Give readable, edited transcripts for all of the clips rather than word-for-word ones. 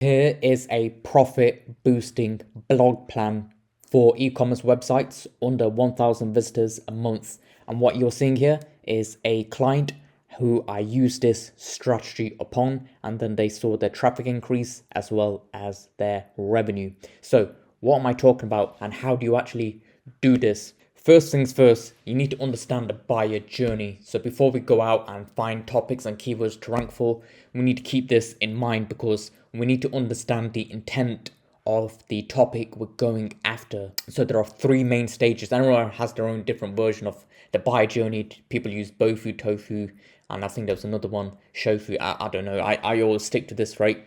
Here is a profit boosting blog plan for e-commerce websites under 1,000 visitors a month. And what you're seeing here is a client who I used this strategy upon, and then they saw their traffic increase as well as their revenue. So what am I talking about, and how do you actually do this? First things first, you need to understand the buyer journey. So before we go out and find topics and keywords to rank for, we need to keep this in mind, because we need to understand the intent of the topic we're going after. So there are three main stages. Everyone has their own different version of the buyer journey. People use bofu, tofu, and I think there's another one, shofu. I don't know. I always stick to this, right?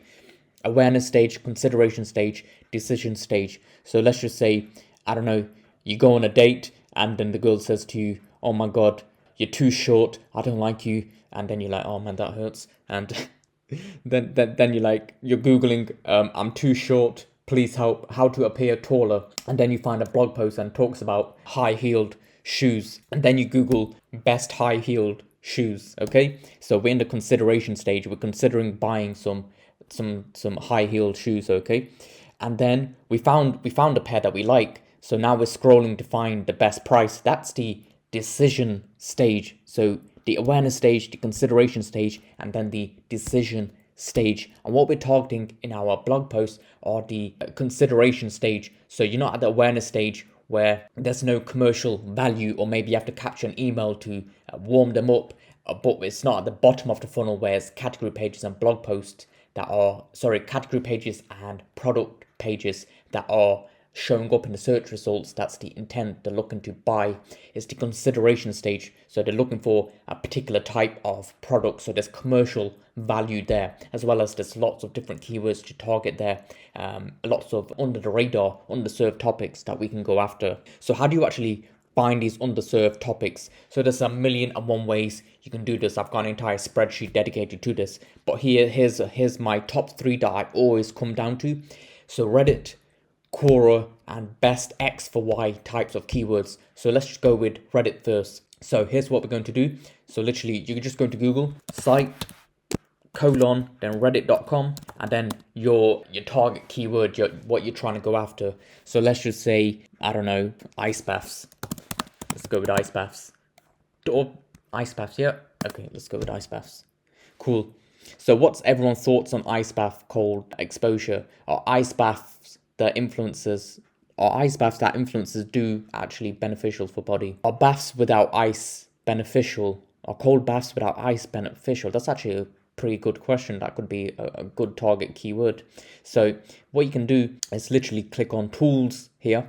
Awareness stage, consideration stage, decision stage. So let's just say, I don't know, you go on a date and then the girl says to you, oh my God, you're too short, I don't like you. And then you're like, oh man, that hurts. And then you're like, you're Googling, I'm too short, please help, how to appear taller. And then you find a blog post and talks about high-heeled shoes. And then you Google best high-heeled shoes, okay? So we're in the consideration stage. We're considering buying some high-heeled shoes, okay? And then we found a pair that we like. So now we're scrolling to find the best price. That's the decision stage. So the awareness stage, the consideration stage, and then the decision stage. And what we're targeting in our blog posts are the consideration stage. So you're not at the awareness stage where there's no commercial value, or maybe you have to capture an email to warm them up, but it's not at the bottom of the funnel where it's category pages and blog posts that are, category pages and product pages that are showing up in the search results. That's the intent. They're looking to buy. It's the consideration stage. So they're looking for a particular type of product. So there's commercial value there, as well as there's lots of different keywords to target there. Lots of under the radar, underserved topics that we can go after. So how do you actually find these underserved topics? So there's 1,000,001 ways you can do this. I've got an entire spreadsheet dedicated to this, but here's my top 3 that I always come down to. So Reddit, Quora, and best X for Y types of keywords. So let's just go with Reddit first. So here's what we're going to do. So literally, you're just going to Google site colon then reddit.com, and then your target keyword, what you're trying to go after. So let's just say, I don't know, ice baths. Let's go with ice baths. Or ice baths, yeah. Okay, let's go with ice baths. Cool. So what's everyone's thoughts on ice bath cold exposure? Are ice baths that influences do actually beneficial for body? Are baths without ice beneficial? Are cold baths without ice beneficial? That's actually a pretty good question. That could be a good target keyword. So what you can do is literally click on tools here.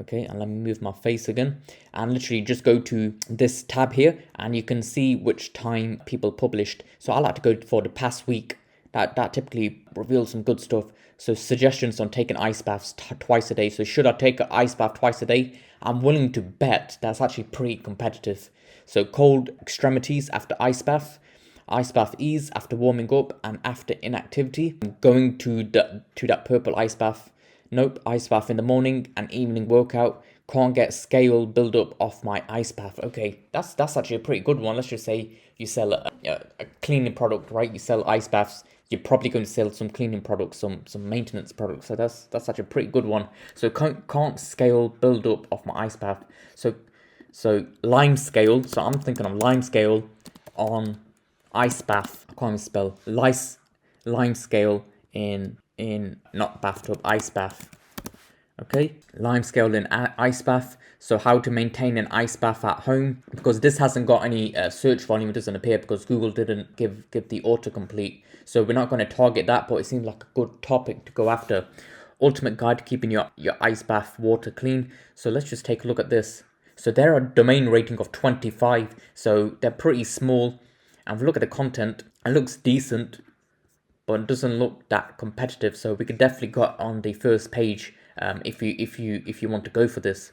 Okay, and let me move my face again, and literally just go to this tab here, and you can see which time people published. So I like to go for the past week. That typically reveals some good stuff. So suggestions on taking ice baths twice a day. So should I take an ice bath twice a day? I'm willing to bet that's actually pretty competitive. So cold extremities after ice bath ease after warming up and after inactivity. Going to that purple ice bath. Nope, ice bath in the morning and evening workout. Can't get scale build up off my ice bath. Okay, that's actually a pretty good one. Let's just say you sell a cleaning product, right? You sell ice baths. You're probably going to sell some cleaning products, some maintenance products. So that's actually a pretty good one. So can't scale build up off my ice bath. So lime scale. So I'm thinking of lime scale on ice bath. I can't even spell lime scale in not bathtub, ice bath. Okay, lime scale in ice bath. So how to maintain an ice bath at home, because this hasn't got any search volume. It doesn't appear because Google didn't give the autocomplete. So we're not going to target that, but it seems like a good topic to go after. Ultimate guide to keeping your ice bath water clean. So let's just take a look at this. So they're a domain rating of 25. So they're pretty small. And if we look at the content, it looks decent, but it doesn't look that competitive. So we could definitely go on the first page if you want to go for this.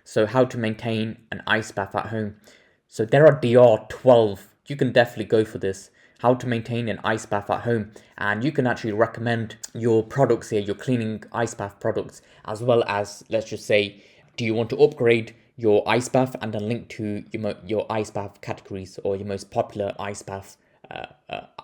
So how to maintain an ice bath at home. So there are DR12. You can definitely go for this. How to maintain an ice bath at home, and you can actually recommend your products here, your cleaning ice bath products, as well as, let's just say, do you want to upgrade your ice bath, and then link to your ice bath categories or your most popular ice bath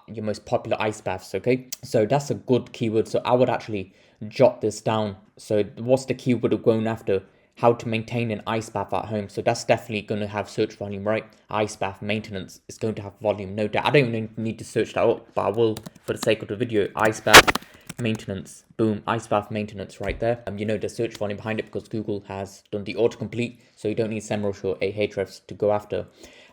your most popular ice baths, okay? So that's a good keyword. So I would actually jot this down. So what's the keyword of going after? How to maintain an ice bath at home. So that's definitely going to have search volume, right? Ice bath maintenance is going to have volume, no doubt. I don't even need to search that up, but I will for the sake of the video. Ice bath maintenance, boom, ice bath maintenance right there. You know the search volume behind it because Google has done the autocomplete, so you don't need SEMrush or Ahrefs to go after.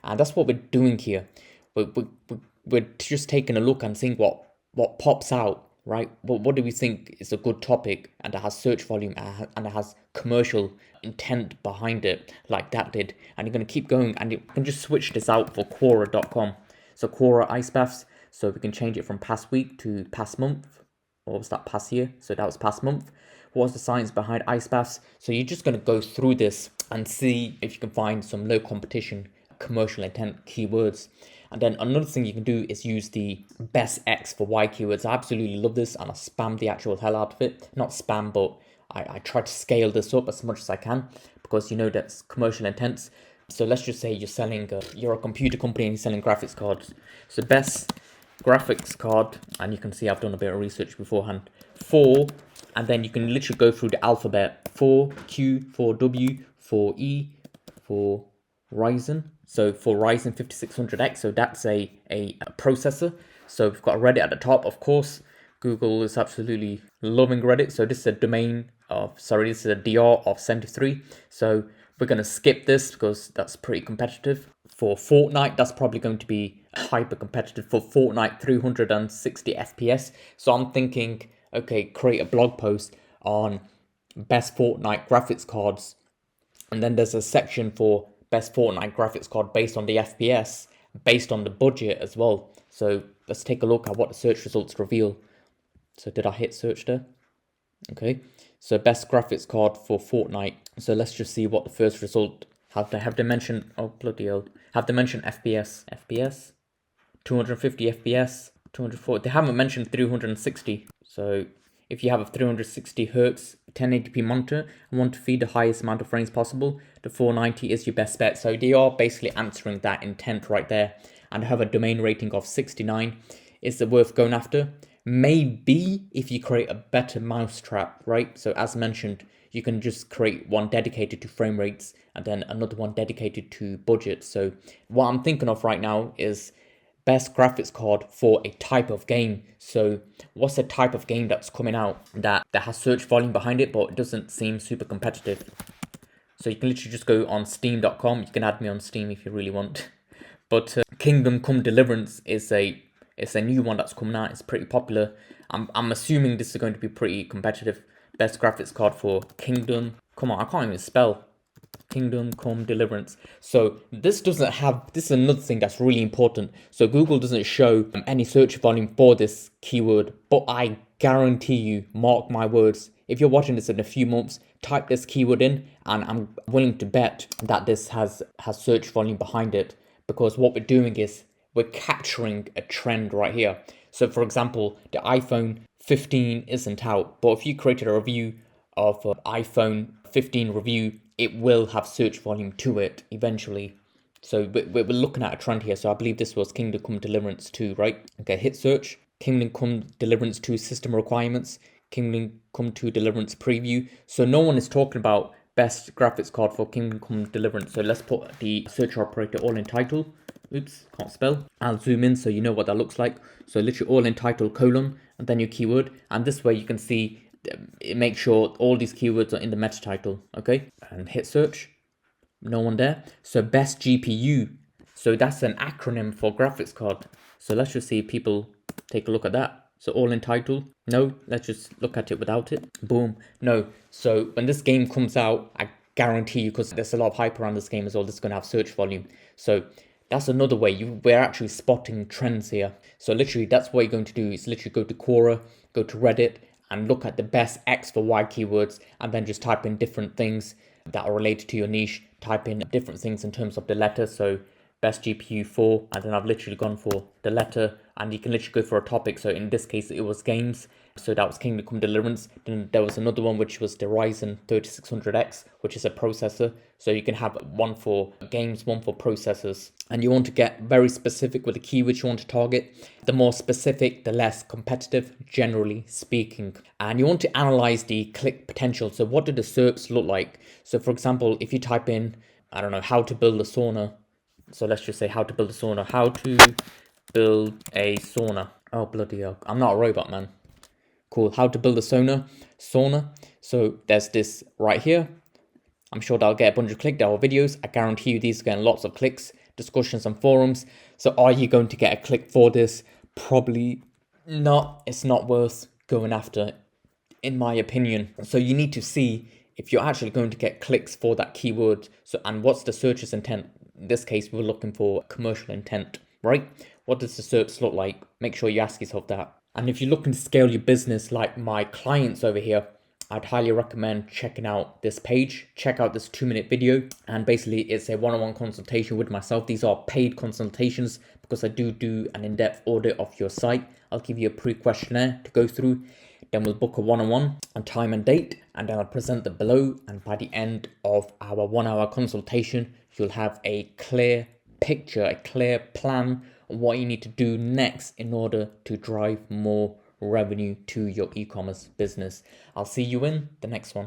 And that's what we're doing here. We're just taking a look and seeing what pops out, right? What do we think is a good topic and it has search volume and it has commercial intent behind it, like that did. And you're going to keep going, and you can just switch this out for Quora.com. So Quora ice baths, so we can change it from past week to past month. Or was that past year? So that was past month. What was the science behind ice baths? So you're just going to go through this and see if you can find some low competition, commercial intent keywords. And then another thing you can do is use the best X for Y keywords. I absolutely love this, and I spam the actual hell out of it. Not spam, but I try to scale this up as much as I can because you know that's commercial intent. So let's just say you're selling, you're a computer company and you're selling graphics cards. So best graphics card, and you can see I've done a bit of research beforehand, for, and then you can literally go through the alphabet, for Q, for W, for E, for Ryzen. So for Ryzen 5600X, so that's a processor. So we've got Reddit at the top, of course. Google is absolutely loving Reddit. So this is a domain of, this is a DR of 73. So we're going to skip this because that's pretty competitive. For Fortnite, that's probably going to be hyper competitive. For Fortnite, 360 FPS. So I'm thinking, okay, create a blog post on best Fortnite graphics cards. And then there's a section for best Fortnite graphics card based on the FPS, based on the budget as well. So let's take a look at what the search results reveal. So did I hit search there? Okay. So best graphics card for Fortnite. So let's just see what the first result. Have they mentioned, oh bloody hell, have they mentioned FPS? FPS? 250 FPS? 240? They haven't mentioned 360. So if you have a 360 Hertz 1080p monitor and want to feed the highest amount of frames possible, the 490 is your best bet. So they are basically answering that intent right there, and have a domain rating of 69. Is it worth going after? Maybe if you create a better mousetrap, right? So as mentioned, you can just create one dedicated to frame rates and then another one dedicated to budget. So what I'm thinking of right now is best graphics card for a type of game. So what's the type of game that's coming out that has search volume behind it, but it doesn't seem super competitive? So you can literally just go on steam.com. You can add me on Steam if you really want. But Kingdom Come Deliverance is a new one that's coming out. It's pretty popular. I'm assuming this is going to be pretty competitive. Best graphics card for Kingdom. Come on, I can't even spell. Kingdom Come Deliverance. So this doesn't have, this is another thing that's really important. So Google doesn't show any search volume for this keyword, but I guarantee you, mark my words, if you're watching this in a few months, type this keyword in and I'm willing to bet that this has search volume behind it, because what we're doing is we're capturing a trend right here. So for example, the iPhone 15 isn't out, but if you created a review of iPhone 15 review, it will have search volume to it eventually. So we're looking at a trend here. So I believe this was Kingdom Come Deliverance 2, right? Okay, hit search. Kingdom Come Deliverance 2 system requirements. Kingdom Come 2 Deliverance preview. So no one is talking about best graphics card for Kingdom Come Deliverance. So let's put the search operator all in title. Oops, can't spell. I'll zoom in so you know what that looks like. So literally all in title colon and then your keyword. And this way you can see, it makes sure all these keywords are in the meta title. Okay, and hit search. No one there. So best GPU. So that's an acronym for graphics card. So let's just see if people take a look at that. So all in title. No, let's just look at it without it. Boom. No. So when this game comes out, I guarantee you, because there's a lot of hype around this game as well, this is going to have search volume. So that's another way we're actually spotting trends here. So literally that's what you're going to do is literally go to Quora, go to Reddit and look at the best X for Y keywords and then just type in different things that are related to your niche. Type in different things in terms of the letter. So best GPU 4, and then I've literally gone for the letter, and you can literally go for a topic. So in this case, it was games, So that was Kingdom Come Deliverance. Then there was another one which was the Ryzen 3600X, which is a processor. So you can have one for games, one for processors. And you want to get very specific with the keywords you want to target. The more specific, the less competitive, generally speaking. And you want to analyze the click potential. So what do the SERPs look like? So for example, if you type in, I don't know, how to build a sauna. So let's just say how to build a sauna. How to build a sauna. Oh, bloody hell. I'm not a robot, man. Cool. How to build a sauna. So there's this right here. I'm sure that'll get a bunch of clicks. There are videos. I guarantee you these are getting lots of clicks, discussions on forums. So are you going to get a click for this? Probably not. It's not worth going after, in my opinion. So you need to see if you're actually going to get clicks for that keyword. So, and what's the searcher's intent? In this case, we're looking for commercial intent, right? What does the SERPs look like? Make sure you ask yourself that. And if you're looking to scale your business like my clients over here, I'd highly recommend checking out this page. Check out this 2-minute video. And basically it's a one-on-one consultation with myself. These are paid consultations because I do an in-depth audit of your site. I'll give you a pre-questionnaire to go through. Then we'll book a one-on-one on time and date, and then I'll present them below. And by the end of our 1-hour consultation, you'll have a clear picture, a clear plan on what you need to do next in order to drive more revenue to your e-commerce business. I'll see you in the next one.